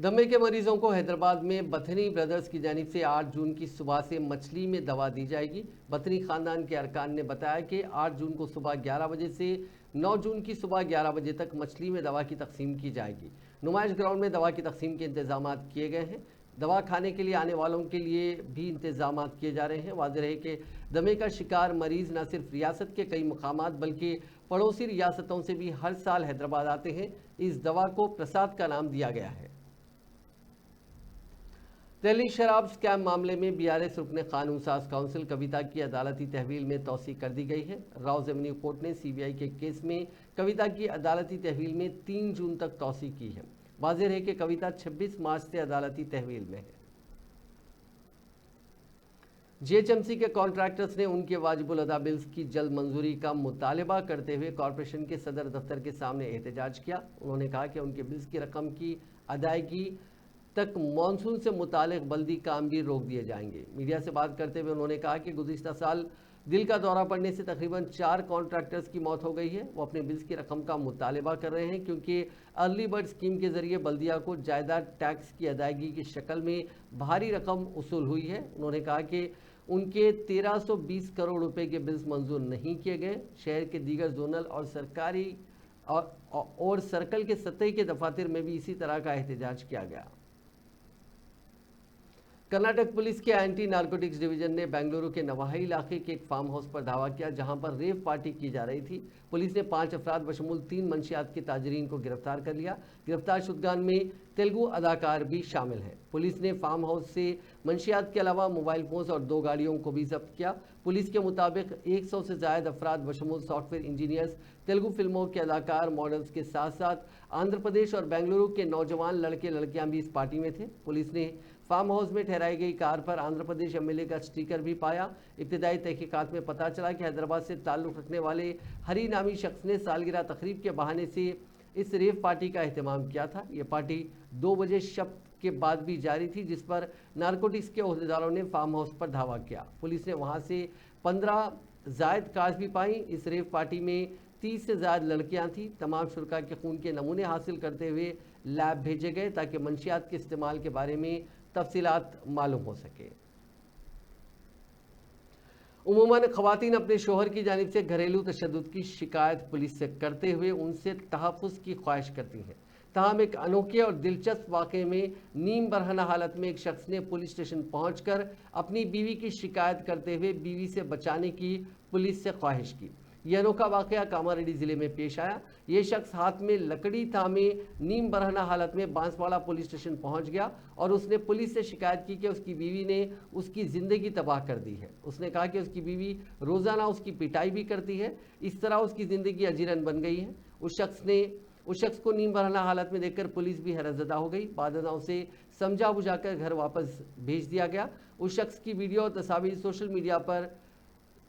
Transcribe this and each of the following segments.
दमे के मरीजों को हैदराबाद में बथनी ब्रदर्स की जानिब से 8 जून की सुबह से मछली में दवा दी जाएगी। बथनी खानदान के अरकान ने बताया कि 8 जून को सुबह 11 बजे से 9 जून की सुबह 11 बजे तक मछली में दवा की तकसीम की जाएगी। नुमाइश ग्राउंड में दवा की तकसीम के इंतजाम किए गए हैं। दवा खाने के लिए आने वालों के लिए भी इंतजाम किए जा रहे हैं। वाज़ेह है कि दमे का शिकार मरीज न सिर्फ रियासत के कई मकामात बल्कि पड़ोसी रियासतों से भी हर साल हैदराबाद आते हैं। इस दवा को प्रसाद का नाम दिया गया है। दिल्ली शराब स्कैम मामले में बीआरएस रुकने कानून साज काउंसिल कविता की अदालती तहवील में तौसीक कर दी गई है। राउज एवेन्यू कोर्ट ने सीबीआई के केस में कविता की अदालती तहवील में 3 जून तक तौसीक की है। वाज़ेह है कि कविता 26 मार्च से अदालती तहवील में है। जीएचएमसी के कॉन्ट्रैक्टर्स ने उनके वाजिबुल अदा बिल्स की जल्द मंजूरी का मुतालबा करते हुए कॉरपोरेशन के सदर दफ्तर के सामने एहतजाज किया। उन्होंने कहा कि उनके बिल्स की रकम की अदायगी तक मानसून से मुतालिक बल्दी काम भी रोक दिए जाएंगे। मीडिया से बात करते हुए उन्होंने कहा कि गुज़िश्ता साल दिल का दौरा पड़ने से तकरीबन 4 कॉन्ट्रैक्टर्स की मौत हो गई है। वो अपने बिल्स की रकम का मुतालबा कर रहे हैं क्योंकि अर्ली बर्ड स्कीम के जरिए बल्दिया को जायदाद टैक्स की अदायगी की शक्ल में भारी रकम वसूल हुई है। उन्होंने कहा कि उनके 1320 करोड़ रुपए के बिल्स मंजूर नहीं किए गए। शहर के दीगर जोनल और सरकारी और सर्कल के सतह के दफातर में भी इसी तरह का एहतजाज किया गया। कर्नाटक पुलिस के एंटी नारकोटिक्स डिवीजन ने बेंगलुरु के नवाही इलाके के एक फार्म हाउस पर धावा किया जहां पर रेव पार्टी की जा रही थी। पुलिस ने 5 अफराद बशमूल 3 मंशियात के ताजरीन को गिरफ्तार कर लिया। गिरफ्तार शुदगान में तेलुगु अदाकार भी शामिल हैं। पुलिस ने फार्म हाउस से मंशियात के अलावा मोबाइल फोन्स और 2 गाड़ियों को भी जब्त किया। पुलिस के मुताबिक 100 से ज्यादा अफराद बशमूल सॉफ्टवेयर इंजीनियर्स, तेलुगु फिल्मों के अदाकार, मॉडल्स के साथ साथ आंध्र प्रदेश और बेंगलुरु के नौजवान लड़के लड़कियां भी इस पार्टी में थे। पुलिस ने फार्म हाउस में ठहराई गई कार पर आंध्र प्रदेश एमएलए का स्टिकर भी पाया। इब्तिदाई तहकीकात में पता चला कि हैदराबाद से ताल्लुक़ रखने वाले हरी नामी शख्स ने सालगिरह तकरीब के बहाने से इस रेव पार्टी का एहतमाम किया था। ये पार्टी 2 बजे शब के बाद भी जारी थी, जिस पर नारकोटिक्स के ओहदेदारों ने फार्म हाउस पर धावा किया। पुलिस ने वहां से 15 जायद कार्स भी पाई। इस रेव पार्टी में 30 से ज़्यादा लड़कियां थीं। तमाम शुरका के खून के नमूने हासिल करते हुए लैब भेजे गए ताकि मंशियात के इस्तेमाल के बारे में तफसीलात मालूम हो सके। उमूमन ख़वातीन अपने शोहर की जानिब से घरेलू तशद्दुद की शिकायत पुलिस से करते हुए उनसे तहफ़्फ़ुज़ की ख्वाहिश करती हैं। ताहम एक अनोखे और दिलचस्प वाक़े में नीम बरहना हालत में एक शख्स ने पुलिस स्टेशन पहुंचकर अपनी बीवी की शिकायत करते हुए बीवी से बचाने की पुलिस से ख्वाहिश की। यह अनोखा वाक़या कामारेड्डी ज़िले में पेश आया। ये शख्स हाथ में लकड़ी थामे नीम बरहना हालत में बांसवाड़ा पुलिस स्टेशन पहुंच गया और उसने पुलिस से शिकायत की कि उसकी बीवी ने उसकी ज़िंदगी तबाह कर दी है। उसने कहा कि उसकी बीवी रोज़ाना उसकी पिटाई भी करती है। इस तरह उसकी ज़िंदगी अजीरन बन गई है। उस शख्स को नीम बरहना हालत में देखकर पुलिस भी हैरतज़दा हो गई। बादशाह उसे समझा बुझाकर घर वापस भेज दिया गया। उस शख्स की वीडियो और तस्वीर सोशल मीडिया पर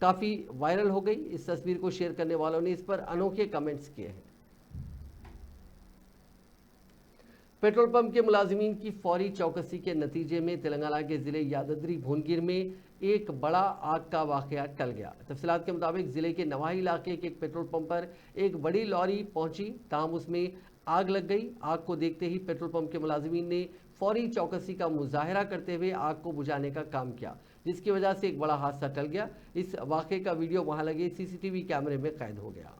काफ़ी वायरल हो गई। इस तस्वीर को शेयर करने वालों ने इस पर अनोखे कमेंट्स किए हैं। पेट्रोल पंप के मुलाजिमीन की फौरी चौकसी के नतीजे में तेलंगाना के ज़िले यादाद्री भुवनगिर में एक बड़ा आग का वाक़या टल गया। तफसीलात के मुताबिक ज़िले के नवाही इलाके के एक पेट्रोल पंप पर एक बड़ी लॉरी पहुंची, ताहम उसमें आग लग गई। आग को देखते ही पेट्रोल पंप के मुलाजिमीन ने फौरी चौकसी का मुजाहरा करते हुए आग को बुझाने का काम किया, जिसकी वजह से एक बड़ा हादसा टल गया। इस वाक़े का वीडियो वहां लगे सीसीटीवी कैमरे में कैद हो गया।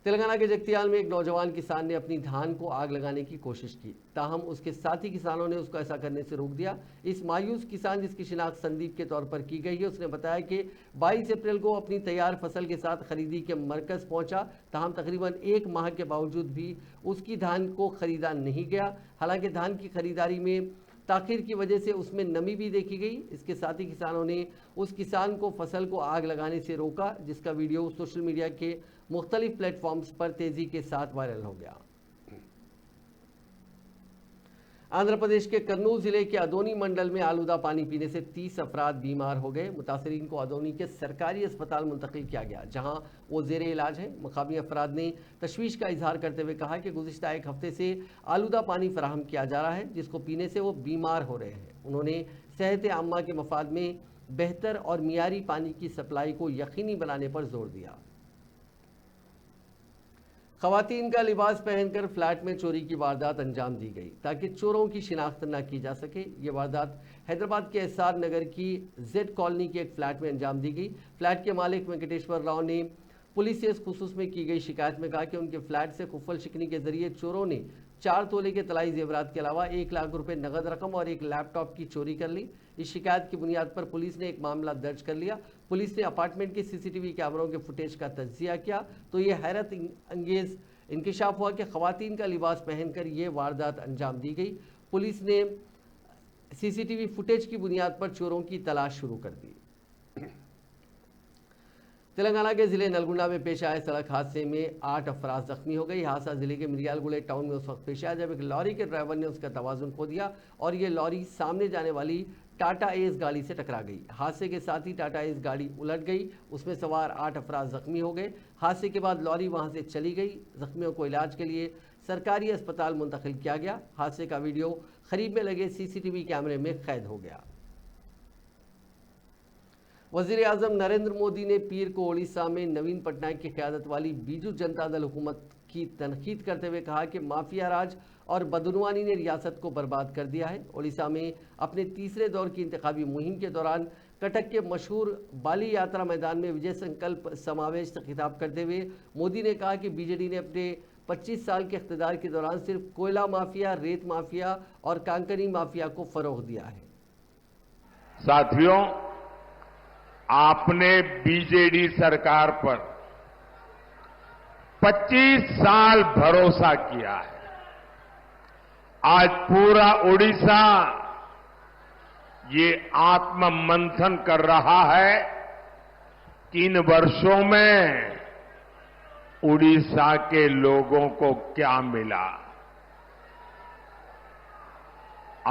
तेलंगाना के जगतियाल में एक नौजवान किसान ने अपनी धान को आग लगाने की कोशिश की, ताहम उसके साथी किसानों ने उसको ऐसा करने से रोक दिया। इस मायूस किसान, जिसकी शिनाख्त संदीप के तौर पर की गई है, उसने बताया कि 22 अप्रैल को अपनी तैयार फसल के साथ खरीदी के मरकज़ पहुंचा, ताहम तकरीबन 1 माह के बावजूद भी उसकी धान को खरीदा नहीं गया। हालांकि धान की खरीदारी में ताखिर की वजह से उसमें नमी भी देखी गई। इसके साथ ही किसानों ने उस किसान को फसल को आग लगाने से रोका, जिसका वीडियो सोशल मीडिया के मुख्तलिफ प्लेटफॉर्म्स पर तेजी के साथ वायरल हो गया। आंध्र प्रदेश के कर्नूल जिले के अदोनी मंडल में आलूदा पानी पीने से 30 अफराद बीमार हो गए। मुतासरीन को अदोनी के सरकारी अस्पताल मुंतकिल किया गया, जहां वो जेरे इलाज है। मकामी अफराद ने तशवीश का इजहार करते हुए कहा कि गुज़िश्ता 1 हफ्ते से आलूदा पानी फराहम किया जा रहा है, जिसको पीने से वो बीमार हो रहे हैं। उन्होंने सेहत आम्मा के मफाद में बेहतर और मियारी पानी की सप्लाई को यकीनी बनाने पर जोर दिया। खवातीन का लिबास पहनकर फ्लैट में चोरी की वारदात अंजाम दी गई ताकि चोरों की शिनाख्त न की जा सके। ये वारदात हैदराबाद के एसआर नगर की जेड कॉलोनी के एक फ्लैट में अंजाम दी गई। फ्लैट के मालिक वेंकटेश्वर राव ने पुलिस से इस खुसूस में की गई शिकायत में कहा कि उनके फ्लैट से खुफल शिकनी के जरिए चोरों ने 4 तोले के तलाई जेवरात के अलावा 1 लाख रुपए नगद रकम और एक लैपटॉप की चोरी कर ली। इस शिकायत की बुनियाद पर पुलिस ने एक मामला दर्ज कर लिया। पुलिस ने अपार्टमेंट के सीसीटीवी कैमरों के फुटेज का तज्जिया किया तो ये हैरत अंगेज इंकशाफ हुआ कि खवातीन का लिबास पहनकर यह वारदात अंजाम दी गई। पुलिस ने सीसीटीवी फुटेज की बुनियाद पर चोरों की तलाश शुरू कर दी। तेलंगाना के जिले नलगुंडा में पेश आए सड़क हादसे में 8 अफराद जख्मी हो गई। हादसा जिले के मिरियालगुड़े टाउन में उस वक्त पेश आया जब एक लॉरी के ड्राइवर ने उसका तवाजुन खो दिया और ये लॉरी सामने जाने वाली टाटा एस गाड़ी से टकरा गई। हादसे के साथ ही टाटा एस गाड़ी उलट गई, उसमें सवार 8 अफराद जख्मी हो गए। हादसे के बाद लॉरी वहां से चली गई। जख्मियों को इलाज के लिए सरकारी अस्पताल मुंतकिल किया गया। हादसे का वीडियो करीब में लगे सीसीटीवी कैमरे में कैद हो गया। वज़ीर आज़म नरेंद्र मोदी ने पीर को ओडिशा में नवीन पटनायक की क़यादत वाली बीजू जनता दल हुकूमत की तनकीद करते हुए कहा कि माफिया राज और बदनवानी ने रियासत को बर्बाद कर दिया है। ओडिशा में अपने तीसरे दौर की इंतखाबी मुहिम के दौरान कटक के मशहूर बाली यात्रा मैदान में विजय संकल्प समावेश से खिताब करते हुए मोदी ने कहा कि बीजेडी ने अपने 25 साल के इख्तिदार के दौरान सिर्फ कोयला माफिया, रेत माफिया और कांकरी माफिया को फरोग दिया है। साथियों, आपने बीजेडी सरकार पर 25 साल भरोसा किया है। आज पूरा ओडिशा ये आत्ममंथन कर रहा है कि इन वर्षों में ओडिशा के लोगों को क्या मिला।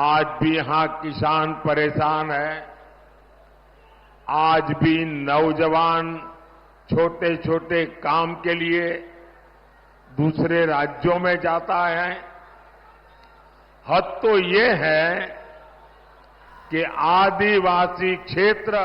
आज भी यहां किसान परेशान है। आज भी नौजवान छोटे छोटे काम के लिए दूसरे राज्यों में जाता है। हद तो ये है कि आदिवासी क्षेत्र।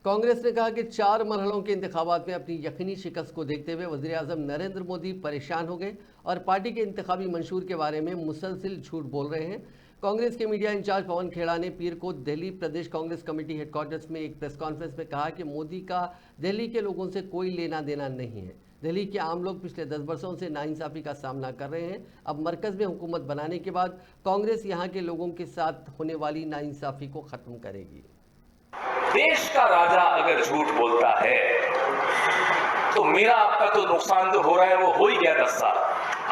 कांग्रेस ने कहा कि 4 मरहलों के इंतखाबात में अपनी यकीनी शिकस्त को देखते हुए वज़ीर आज़म नरेंद्र मोदी परेशान हो गए और पार्टी के इंतखाबी मंशूर के बारे में मुसलसिल झूठ बोल रहे हैं। कांग्रेस के मीडिया इंचार्ज पवन खेड़ा ने पीर को दिल्ली प्रदेश कांग्रेस कमेटी हेडक्वार्टर्स में एक प्रेस कॉन्फ्रेंस में कहा कि मोदी का दिल्ली के लोगों से कोई लेना देना नहीं है। दिल्ली के आम लोग पिछले 10 वर्षों से नाइंसाफी का सामना कर रहे हैं। अब मरकज में हुकूमत बनाने के बाद कांग्रेस यहां के लोगों के साथ होने वाली नाइंसाफी को खत्म करेगी। देश का राजा अगर झूठ बोलता है तो मेरा आपका तो नुकसान जो हो रहा है वो हो ही गया 10 साल,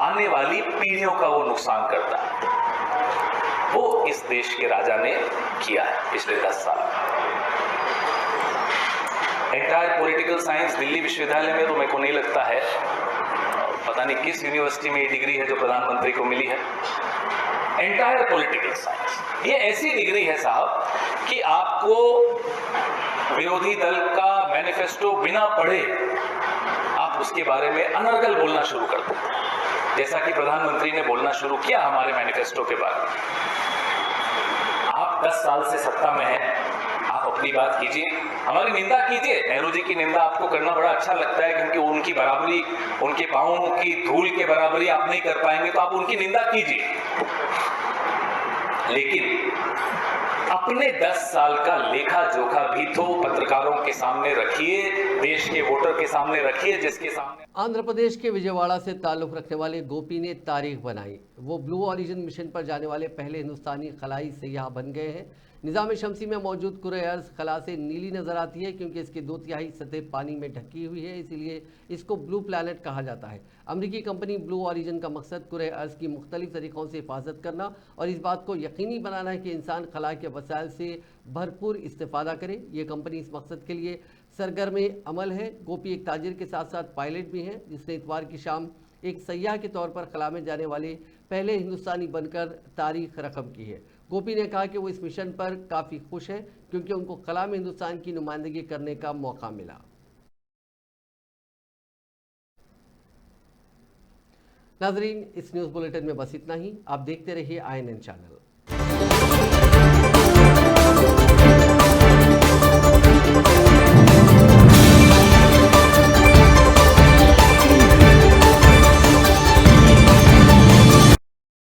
आने वाली पीढ़ियों का वो नुकसान करता है। वो इस देश के राजा ने किया है पिछले 10 साल। एंटायर पॉलिटिकल साइंस दिल्ली विश्वविद्यालय में तो मेरे को नहीं लगता है, पता नहीं किस यूनिवर्सिटी में ये डिग्री है जो प्रधानमंत्री को मिली है। एंटायर पॉलिटिकल साइंस ये ऐसी डिग्री है साहब कि आपको विरोधी दल का मैनिफेस्टो बिना पढ़े आप उसके बारे में अनर्गल बोलना शुरू कर देते हैं, जैसा कि प्रधानमंत्री ने बोलना शुरू किया हमारे मैनिफेस्टो के बारे में। आप 10 साल से सत्ता में हैं, आप अपनी बात कीजिए, हमारी निंदा कीजिए। नेहरू जी की निंदा आपको करना बड़ा अच्छा लगता है क्योंकि उनकी बराबरी, उनके पांवों की धूल के बराबरी आप नहीं कर पाएंगे, तो आप उनकी निंदा कीजिए, लेकिन अपने 10 साल का लेखा जोखा भी तो पत्रकारों के सामने रखिए, देश के वोटर के सामने रखिए, जिसके सामने। आंध्र प्रदेश के विजयवाड़ा से ताल्लुक रखने वाले गोपी ने तारीख बनाई। वो ब्लू ओरिजिन मिशन पर जाने वाले पहले हिंदुस्तानी खलाई सयाह बन गए हैं। निज़ाम शमसी में मौजूद कुरे अर्ज़ खला से नीली नज़र आती है क्योंकि इसकी 2/3 सतह पानी में ढकी हुई है, इसीलिए इसको ब्लू प्लैनेट कहा जाता है। अमरीकी कंपनी ब्लू ओरिजिन का मकसद कुरे अर्ज़ की मुख्तलिफ तरीक़ों से हिफाजत करना और इस बात को यकीनी बनाना है कि इंसान खला के वसाइल से भरपूर इस्तेफादा करे। ये कंपनी इस मकसद के लिए सरगर्म अमल है। गोपी एक ताजिर के साथ साथ पायलट भी हैं, जिसने इतवार की शाम एक सयाह के तौर पर खला में जाने वाले पहले हिंदुस्तानी बनकर तारीख रकम की है। गोपी ने कहा कि वो इस मिशन पर काफ़ी खुश हैं क्योंकि उनको खला में हिंदुस्तान की नुमाइंदगी करने का मौका मिला। नाजरीन, इस न्यूज़ बुलेटिन में बस इतना ही। आप देखते रहिए INN चैनल।